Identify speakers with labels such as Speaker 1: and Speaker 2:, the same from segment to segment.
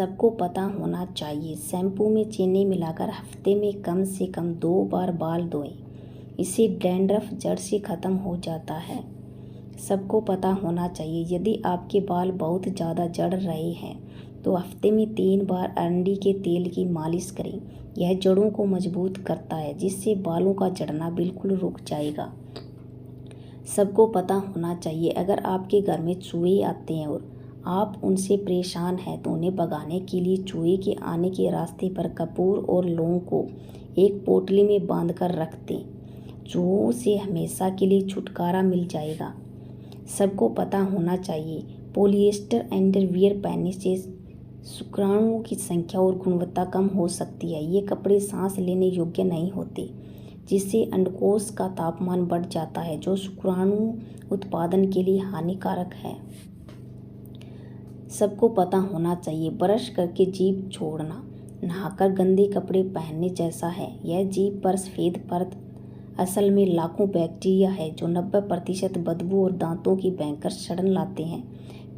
Speaker 1: सबको पता होना चाहिए, शैम्पू में चीनी मिलाकर हफ्ते में कम से कम 2 बार बाल धोएं। इससे डैंड्रफ जड़ से ख़त्म हो जाता है। सबको पता होना चाहिए, यदि आपके बाल बहुत ज़्यादा झड़ रहे हैं तो हफ्ते में 3 बार अरंडी के तेल की मालिश करें। यह जड़ों को मजबूत करता है, जिससे बालों का झड़ना बिल्कुल रुक जाएगा। सबको पता होना चाहिए, अगर आपके घर में चूहे आते हैं और आप उनसे परेशान हैं तो उन्हें भगाने के लिए चूहे के आने के रास्ते पर कपूर और लौंग को एक पोटली में बांधकर रख दें। चूहों से हमेशा के लिए छुटकारा मिल जाएगा। सबको पता होना चाहिए, पॉलिएस्टर अंडरवियर पहनने से शुक्राणुओं की संख्या और गुणवत्ता कम हो सकती है। ये कपड़े सांस लेने योग्य नहीं होते, जिससे अंडकोश का तापमान बढ़ जाता है, जो शुक्राणु उत्पादन के लिए हानिकारक है। सबको पता होना चाहिए, ब्रश करके जीभ छोड़ना नहाकर गंदे कपड़े पहनने जैसा है। यह जीभ पर सफ़ेद परत असल में लाखों बैक्टीरिया है, जो 90% बदबू और दांतों की भयंकर सड़न लाते हैं।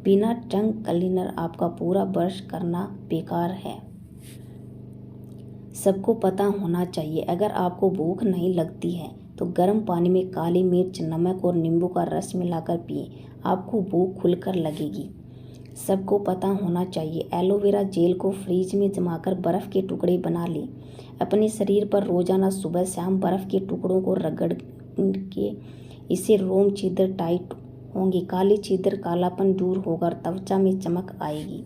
Speaker 1: बिना टंग क्लीनर आपका पूरा ब्रश करना बेकार है। सबको पता होना चाहिए, अगर आपको भूख नहीं लगती है तो गर्म पानी में काली मिर्च, नमक और नींबू का रस मिलाकर पिएं। आपको भूख खुलकर लगेगी। सबको पता होना चाहिए, एलोवेरा जेल को फ्रीज में जमाकर बर्फ़ के टुकड़े बना लें। अपने शरीर पर रोजाना सुबह शाम बर्फ़ के टुकड़ों को रगड़ के इससे रोम छिद्र टाइट होंगे, काले छिद्र कालापन दूर होगा और त्वचा में चमक आएगी।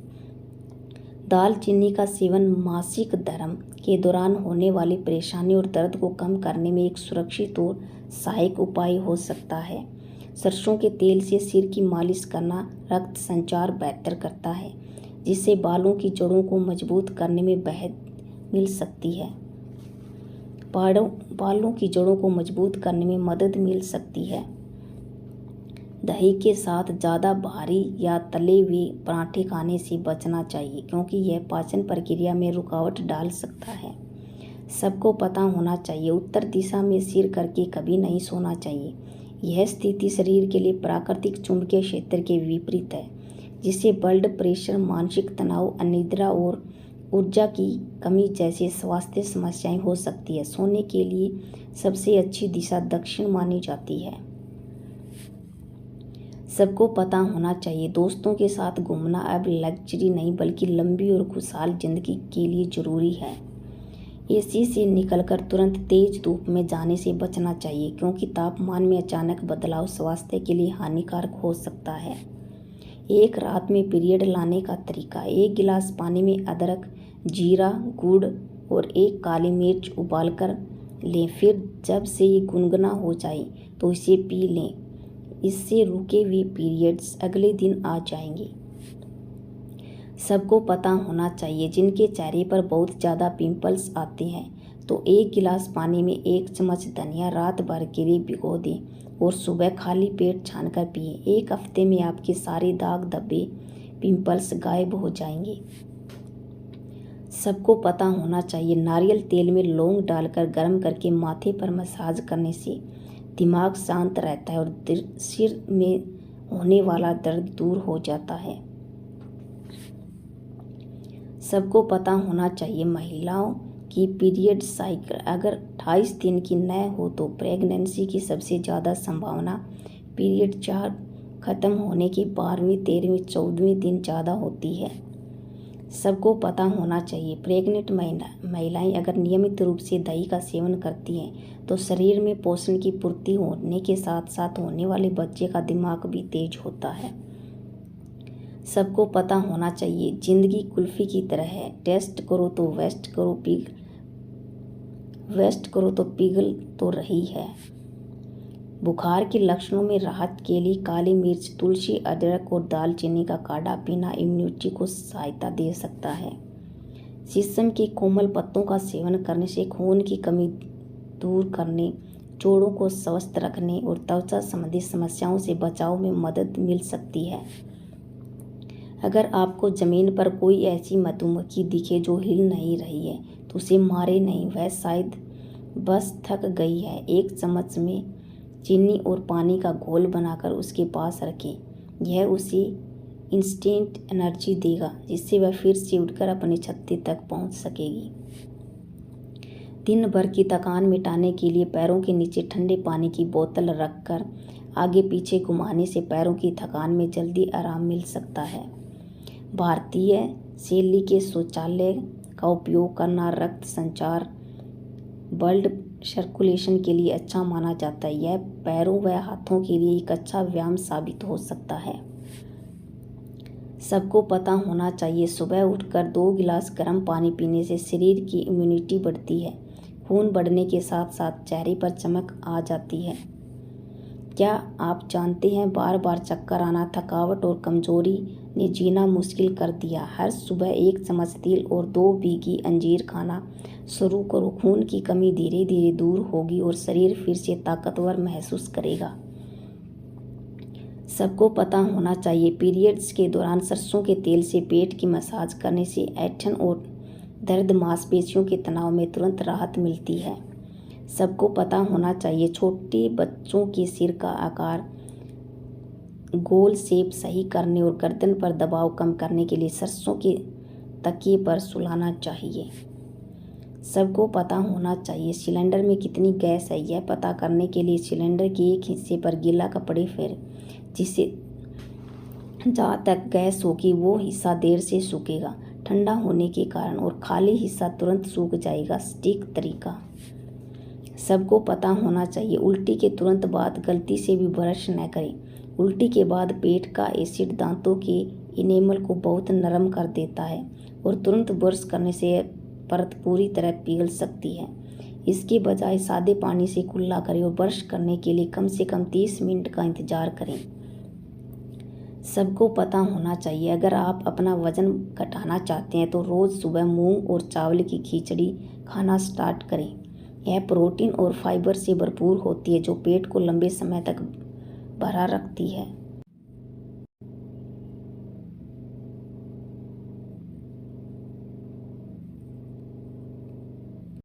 Speaker 1: दालचीनी का सेवन मासिक धर्म के दौरान होने वाली परेशानी और दर्द को कम करने में एक सुरक्षित और सहायक उपाय हो सकता है। सरसों के तेल से सिर की मालिश करना रक्त संचार बेहतर करता है, जिससे बालों की जड़ों को मजबूत करने में मिल सकती है। बालों की जड़ों को मजबूत करने में मदद मिल सकती है। दही के साथ ज़्यादा भारी या तले हुए पराठे खाने से बचना चाहिए, क्योंकि यह पाचन प्रक्रिया में रुकावट डाल सकता है। सबको पता होना चाहिए, उत्तर दिशा में सिर करके कभी नहीं सोना चाहिए। यह स्थिति शरीर के लिए प्राकृतिक चुंबकीय क्षेत्र के विपरीत है, जिससे ब्लड प्रेशर, मानसिक तनाव, अनिद्रा और ऊर्जा की कमी जैसी स्वास्थ्य समस्याएं हो सकती है। सोने के लिए सबसे अच्छी दिशा दक्षिण मानी जाती है। सबको पता होना चाहिए, दोस्तों के साथ घूमना अब लग्जरी नहीं बल्कि लंबी और खुशहाल जिंदगी के लिए जरूरी है। एसी से निकलकर तुरंत तेज धूप में जाने से बचना चाहिए, क्योंकि तापमान में अचानक बदलाव स्वास्थ्य के लिए हानिकारक हो सकता है। एक रात में पीरियड लाने का तरीका: 1 गिलास पानी में अदरक, जीरा, गुड़ और 1 काली मिर्च उबालकर लें। फिर जब से ये गुनगुना हो जाए तो इसे पी लें। इससे रुके हुए पीरियड्स अगले दिन आ जाएंगे। सबको पता होना चाहिए, जिनके चेहरे पर बहुत ज़्यादा पिंपल्स आते हैं तो 1 गिलास पानी में 1 चम्मच धनिया रात भर के लिए भिगो दें और सुबह खाली पेट छानकर पिएं। 1 हफ्ते में आपके सारे दाग, धब्बे, पिंपल्स गायब हो जाएंगे। सबको पता होना चाहिए, नारियल तेल में लौंग डालकर गर्म करके माथे पर मसाज करने से दिमाग शांत रहता है और सिर में होने वाला दर्द दूर हो जाता है। सबको पता होना चाहिए, महिलाओं की पीरियड साइकिल अगर 28 दिन की न हो तो प्रेगनेंसी की सबसे ज़्यादा संभावना पीरियड 4 खत्म होने के 12वें, 13वें, 14वें दिन ज़्यादा होती है। सबको पता होना चाहिए, प्रेग्नेंट महिलाएं अगर नियमित रूप से दही का सेवन करती हैं तो शरीर में पोषण की पूर्ति होने के साथ साथ होने वाले बच्चे का दिमाग भी तेज होता है। सबको पता होना चाहिए, जिंदगी कुल्फी की तरह है, टेस्ट करो तो वेस्ट करो तो पिघल तो रही है। बुखार के लक्षणों में राहत के लिए काली मिर्च, तुलसी, अदरक और दालचीनी का काढ़ा पीना इम्यूनिटी को सहायता दे सकता है। शीशम के कोमल पत्तों का सेवन करने से खून की कमी दूर करने, जोड़ों को स्वस्थ रखने और त्वचा संबंधी समस्याओं से बचाव में मदद मिल सकती है। अगर आपको ज़मीन पर कोई ऐसी मधुमक्खी दिखे जो हिल नहीं रही है तो उसे मारे नहीं, वह शायद बस थक गई है। 1 चम्मच में चीनी और पानी का घोल बनाकर उसके पास रखें। यह उसे इंस्टेंट एनर्जी देगा, जिससे वह फिर से उठकर अपने छत्ते तक पहुंच सकेगी। दिन भर की थकान मिटाने के लिए पैरों के नीचे ठंडे पानी की बोतल रखकर आगे पीछे घुमाने से पैरों की थकान में जल्दी आराम मिल सकता है। भारतीय शैली के शौचालय का उपयोग करना रक्त संचार, ब्लड सर्कुलेशन के लिए अच्छा माना जाता है। यह पैरों व हाथों के लिए एक अच्छा व्यायाम साबित हो सकता है। सबको पता होना चाहिए, सुबह उठकर 2 गिलास गर्म पानी पीने से शरीर की इम्यूनिटी बढ़ती है। खून बढ़ने के साथ साथ चेहरे पर चमक आ जाती है। क्या आप जानते हैं, बार बार चक्कर आना, थकावट और कमजोरी ने जीना मुश्किल कर दिया। हर सुबह 1 चम्मच तिल और 2 भीगी अंजीर खाना शुरू करो। खून की कमी धीरे धीरे दूर होगी और शरीर फिर से ताकतवर महसूस करेगा। सबको पता होना चाहिए, पीरियड्स के दौरान सरसों के तेल से पेट की मसाज करने से ऐंठन और दर्द, मांसपेशियों के तनाव में तुरंत राहत मिलती है। सबको पता होना चाहिए, छोटे बच्चों के सिर का आकार गोल शेप सही करने और गर्दन पर दबाव कम करने के लिए सरसों के तकिए पर सुलाना चाहिए। सबको पता होना चाहिए, सिलेंडर में कितनी गैस है, यह पता करने के लिए सिलेंडर के एक हिस्से पर गीला कपड़े फेरें, जिससे जहाँ तक गैस होगी वो हिस्सा देर से सूखेगा ठंडा होने के कारण, और खाली हिस्सा तुरंत सूख जाएगा। सटीक तरीका। सबको पता होना चाहिए, उल्टी के तुरंत बाद गलती से भी ब्रश न करें। उल्टी के बाद पेट का एसिड दांतों के इनेमल को बहुत नरम कर देता है और तुरंत ब्रश करने से परत पूरी तरह पिघल सकती है। इसके बजाय सादे पानी से कुल्ला करें और ब्रश करने के लिए कम से कम 30 मिनट का इंतजार करें। सबको पता होना चाहिए, अगर आप अपना वजन घटाना चाहते हैं तो रोज़ सुबह मूंग और चावल की खिचड़ी खाना स्टार्ट करें। यह प्रोटीन और फाइबर से भरपूर होती है, जो पेट को लंबे समय तक भरा रखती है।